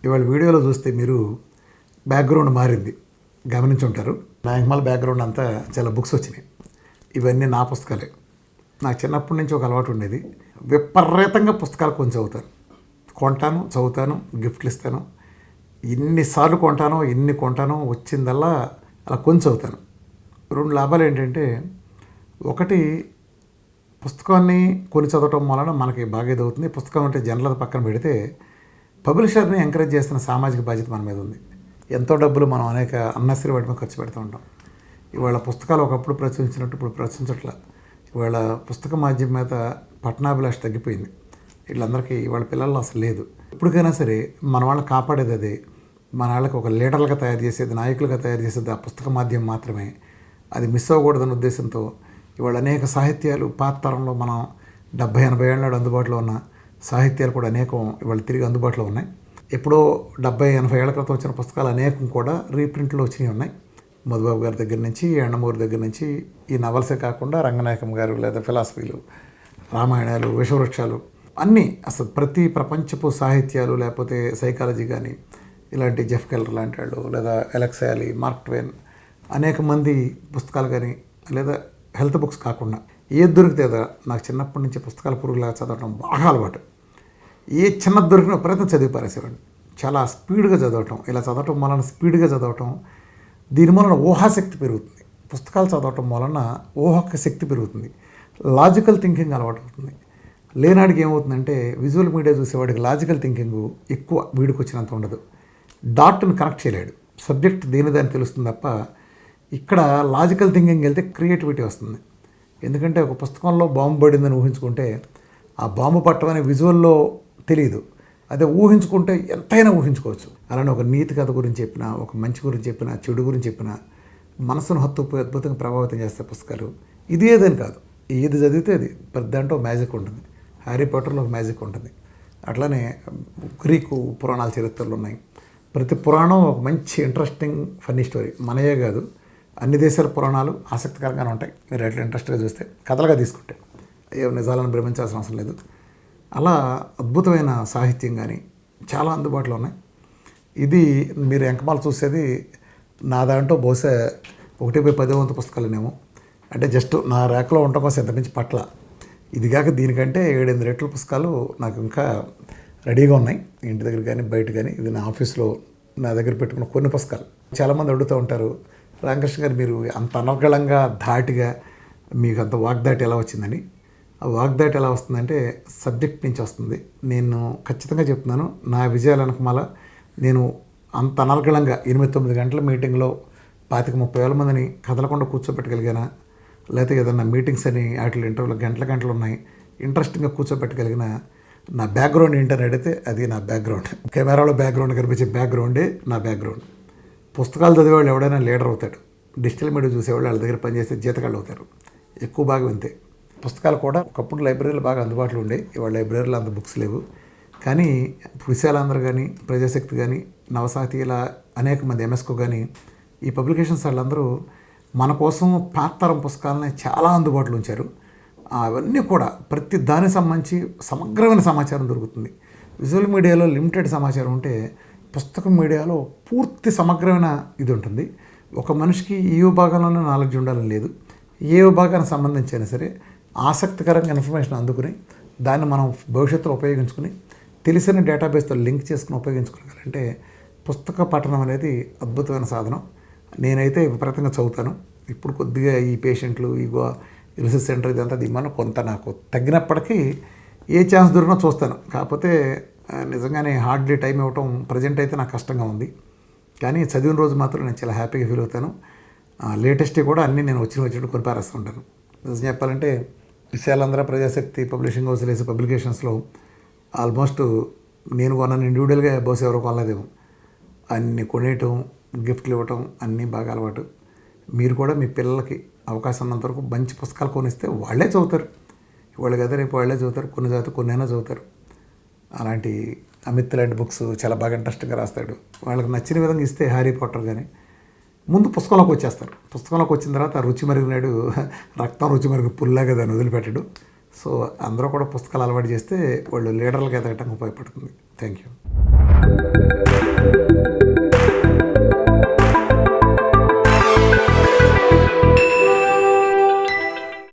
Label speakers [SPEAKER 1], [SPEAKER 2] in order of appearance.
[SPEAKER 1] ఇవాళ వీడియోలో చూస్తే మీరు బ్యాక్గ్రౌండ్ మారింది గమనించుంటారు. నా వెనకాల బ్యాక్గ్రౌండ్ అంతా చాలా బుక్స్ వచ్చినాయి. ఇవన్నీ నా పుస్తకాలే. నాకు చిన్నప్పటి నుంచి ఒక అలవాటు ఉండేది, విపరీతంగా పుస్తకాలు కొని కొంటాను, చదువుతాను, గిఫ్ట్లు ఇస్తాను. ఎన్నిసార్లు కొంటానో వచ్చిందల్లా అలా కొని చదువుతాను. 2 లాభాలు ఏంటంటే, ఒకటి పుస్తకాన్ని కొని చదవటం వలన మనకి బాగా ఎదుగుతుంది. పుస్తకం అంటే జనరల్ పక్కన పెడితే పబ్లిషర్ని ఎంకరేజ్ చేస్తున్న సామాజిక బాధ్యత మన మీద ఉంది. ఎంతో డబ్బులు మనం అనేక అన్నెసరీ వాటి మీద ఖర్చు పెడుతూ ఉంటాం. ఇవాళ పుస్తకాలు ఒకప్పుడు ప్రచురించినట్టు ఇప్పుడు ప్రచురించట్ల. ఇవాళ పుస్తక మాధ్యమం మీద పట్టణాభిలాష తగ్గిపోయింది. వీళ్ళందరికీ ఇవాళ పిల్లల్లో అసలు లేదు. ఇప్పటికైనా సరే మన వాళ్ళని కాపాడేది అదే. మన వాళ్ళకి ఒక లీడర్లుగా తయారు చేసేది, నాయకులుగా తయారు చేసేది ఆ పుస్తక మాధ్యమం మాత్రమే. అది మిస్ అవ్వకూడదన్న ఉద్దేశంతో ఇవాళ అనేక సాహిత్యాలు పాత తరంలో మనం 70-80 ఏళ్ళ నాడు అందుబాటులో ఉన్న సాహిత్యాలు కూడా అనేకం ఇవాళ తిరిగి అందుబాటులో ఉన్నాయి. ఎప్పుడో 70-80 ఏళ్ల క్రితం వచ్చిన పుస్తకాలు అనేకం కూడా రీప్రింట్లో వచ్చినవి ఉన్నాయి. మధుబాబు గారి దగ్గర నుంచి, ఎండమూరి దగ్గర నుంచి, ఈ నవల్సే కాకుండా రంగనాయకం గారు లేదా ఫిలాసఫీలు, రామాయణాలు, విషవృక్షాలు అన్నీ, అసలు ప్రతి ప్రపంచపు సాహిత్యాలు, లేకపోతే సైకాలజీ కానీ ఇలాంటి జెఫ్ కెల్లర్ లాంటి వాళ్ళు, లేదా అలెక్స్ హాలీ, మార్క్ ట్వెయిన్, అనేక మంది పుస్తకాలు కానీ, లేదా హెల్త్ బుక్స్ కాకుండా ఏది దొరికితే నాకు చిన్నప్పటి నుంచి పుస్తకాల పురుగులా చదవడం బాగా అలవాటు. ఏ చిన్నది దొరికిన ప్రయత్నం చదివి పారేసేవాడిని. చాలా స్పీడ్గా చదవటం, ఇలా చదవటం వలన స్పీడ్గా చదవటం, దీని వలన ఊహాశక్తి పెరుగుతుంది. పుస్తకాలు చదవటం వలన ఊహక శక్తి పెరుగుతుంది, లాజికల్ థింకింగ్ అలవాటు అవుతుంది. లేనాడికి ఏమవుతుందంటే, విజువల్ మీడియా చూసేవాడికి లాజికల్ థింకింగ్ ఎక్కువ, వీడికి వచ్చినంత ఉండదు. డాట్ని కనెక్ట్ చేయలేడు. సబ్జెక్ట్ దేనిదాన్ని తెలుస్తుంది తప్ప, ఇక్కడ లాజికల్ థింకింగ్ వెళ్తే క్రియేటివిటీ వస్తుంది. ఎందుకంటే ఒక పుస్తకంలో బాంబు పడిందని ఊహించుకుంటే ఆ బాంబు పట్టమని విజువల్లో తెలియదు. అదే ఊహించుకుంటే ఎంతైనా ఊహించుకోవచ్చు. అలానే ఒక నీతి కథ గురించి చెప్పినా, ఒక మంచి గురించి చెప్పినా, చెడు గురించి చెప్పినా మనసును హత్తుకుపోయి అద్భుతంగా ప్రభావితం చేస్తే పుస్తకాలు. ఇది ఏదని కాదు, ఏది చదివితే అది ప్రతి దాంట్లో మ్యాజిక్ ఉంటుంది. హ్యారీ పాటర్లో ఒక మ్యాజిక్ ఉంటుంది. అట్లానే గ్రీకు పురాణాల చరిత్రలు ఉన్నాయి. ప్రతి పురాణం ఒక మంచి ఇంట్రెస్టింగ్ ఫన్నీ స్టోరీ. మనయే కాదు, అన్ని దేశాల పురాణాలు ఆసక్తికరంగానే ఉంటాయి. మీరు ఎట్లా ఇంట్రెస్ట్గా చూస్తే, కథలుగా తీసుకుంటే ఏ నిజాలను భ్రమించాల్సిన అవసరం లేదు. అలా అద్భుతమైన సాహిత్యం కానీ చాలా అందుబాటులో ఉన్నాయి. ఇది మీరు ఎంకమాలు చూసేది నా దాంట్లో బహుశా 1/10 వంతు పుస్తకాలనేమో. అంటే జస్ట్ నా ర్యాక్లో ఉండటం కోసం ఎంతమించి పట్ల. ఇది కాక దీనికంటే 7-8 రెట్ల పుస్తకాలు నాకు ఇంకా రెడీగా ఉన్నాయి, ఇంటి దగ్గర కానీ బయట కానీ. ఇది నా ఆఫీస్లో నా దగ్గర పెట్టుకున్న కొన్ని పుస్తకాలు. చాలామంది అడుగుతూ ఉంటారు, రామకృష్ణ గారు మీరు అంత అనర్గళంగా ధాటిగా మీకు అంత వాగ్దాటి ఎలా వచ్చిందని. ఆ వాగ్దాటి ఎలా వస్తుందంటే సబ్జెక్ట్ నుంచి వస్తుంది. నేను ఖచ్చితంగా చెప్తున్నాను, నా విజయాల వెనకమాల నేను అంత అనర్గళంగా 8-9 గంటల మీటింగ్లో 25-30 వేల మందిని కదలకుండా కూర్చోబెట్టగలిగానా, లేకపోతే ఏదన్నా మీటింగ్స్ అని వాటి ఇంటర్వ్యూలో గంటలు ఉన్నాయి, ఇంట్రెస్టింగ్గా కూర్చోబెట్టగలిగిన నా బ్యాక్గ్రౌండ్ ఏంటని అడిగితే అది నా బ్యాక్గ్రౌండ్. కెమెరాలో బ్యాక్గ్రౌండ్ కనిపించే బ్యాక్గ్రౌండే నా బ్యాక్గ్రౌండ్. పుస్తకాలు చదివేవాళ్ళు ఎవడైనా లీడర్ అవుతాడు. డిజిటల్ మీడియా చూసేవాళ్ళు వాళ్ళ దగ్గర పనిచేస్తే జీతగాళ్ళు అవుతారు. ఎక్కువ భాగం అంతే. పుస్తకాలు కూడా ఒకప్పుడు లైబ్రరీలు బాగా అందుబాటులో ఉండేవి. ఇవాళ లైబ్రరీలో అంత బుక్స్ లేవు. కానీ విశాలాంధ్ర కానీ, ప్రజాశక్తి కానీ, నవసాహితీ ఇలా అనేక మంది ఎంఎస్కో కానీ, ఈ పబ్లికేషన్స్ వాళ్ళందరూ మన కోసం పాత తరం పుస్తకాలని చాలా అందుబాటులో ఉంచారు. అవన్నీ కూడా ప్రతి దానికి సంబంధించి సమగ్రమైన సమాచారం దొరుకుతుంది. విజువల్ మీడియాలో లిమిటెడ్ సమాచారం ఉంటే, పుస్తకం మీడియాలో పూర్తి సమగ్రమైన ఇది ఉంటుంది. ఒక మనిషికి ఏ విభాగంలోనే నాలెడ్జ్ ఉండాలని లేదు. ఏ విభాగానికి సంబంధించైనా సరే ఆసక్తికరంగా ఇన్ఫర్మేషన్ అందుకుని దాన్ని మనం భవిష్యత్తులో ఉపయోగించుకుని తెలిసిన డేటాబేస్తో లింక్ చేసుకుని ఉపయోగించుకోగలంటే పుస్తక పఠనం అనేది అద్భుతమైన సాధనం. నేనైతే విపరీతంగా చదువుతాను. ఇప్పుడు కొద్దిగా ఈ పేషెంట్లు, ఈ రీసెర్చ్ సెంటర్ ఇదంతా దిమ్మను కొంత నాకు తగ్గినప్పటికీ ఏ ఛాన్స్ దొరికినా చూస్తాను. కాకపోతే నిజంగానే హార్డ్లీ టైం ఇవ్వటం ప్రజెంట్ అయితే నాకు కష్టంగా ఉంది. కానీ చదివిన రోజు మాత్రం నేను చాలా హ్యాపీగా ఫీల్ అవుతాను. లేటెస్ట్ కూడా అన్నీ నేను వచ్చినట్టు కొని పారేస్తుంటాను. నిజం చెప్పాలంటే విశాలాంధ్ర, ప్రజాశక్తి, పబ్లిషింగ్ హౌస్లు వేసే పబ్లికేషన్స్లో ఆల్మోస్ట్ నేను కొన్నాను ఇండివిజువల్గా, బహుశా ఎవరో కొనలేదేమో. అన్నీ కొనేయటం, గిఫ్ట్లు ఇవ్వటం అన్నీ బాగా అలవాటు. మీరు కూడా మీ పిల్లలకి అవకాశం ఉన్నంత వరకు మంచి పుస్తకాలు కొనిస్తే వాళ్ళే చదువుతారు. వాళ్ళు కదా రేపు వాళ్ళే చదువుతారు. కొన్ని చదివితే కొన్నైనా చదువుతారు. అలాంటి అమిత్ లాంటి బుక్స్ చాలా బాగా ఇంట్రెస్టింగ్గా రాస్తాడు. వాళ్ళకి నచ్చిన విధంగా ఇస్తే హ్యారీ పాటర్ కానీ ముందు పుస్తకంలోకి వచ్చేస్తారు. పుస్తకంలోకి వచ్చిన తర్వాత రుచి మరిగినాడు, రక్తం రుచి మరిగి పుల్లాగా దాన్ని వదిలిపెట్టాడు. సో అందరూ కూడా పుస్తకాలు అలవాటు చేస్తే వాళ్ళు లీడర్లుగా ఎదగటానికి ఉపయోగపడుతుంది. Thank you.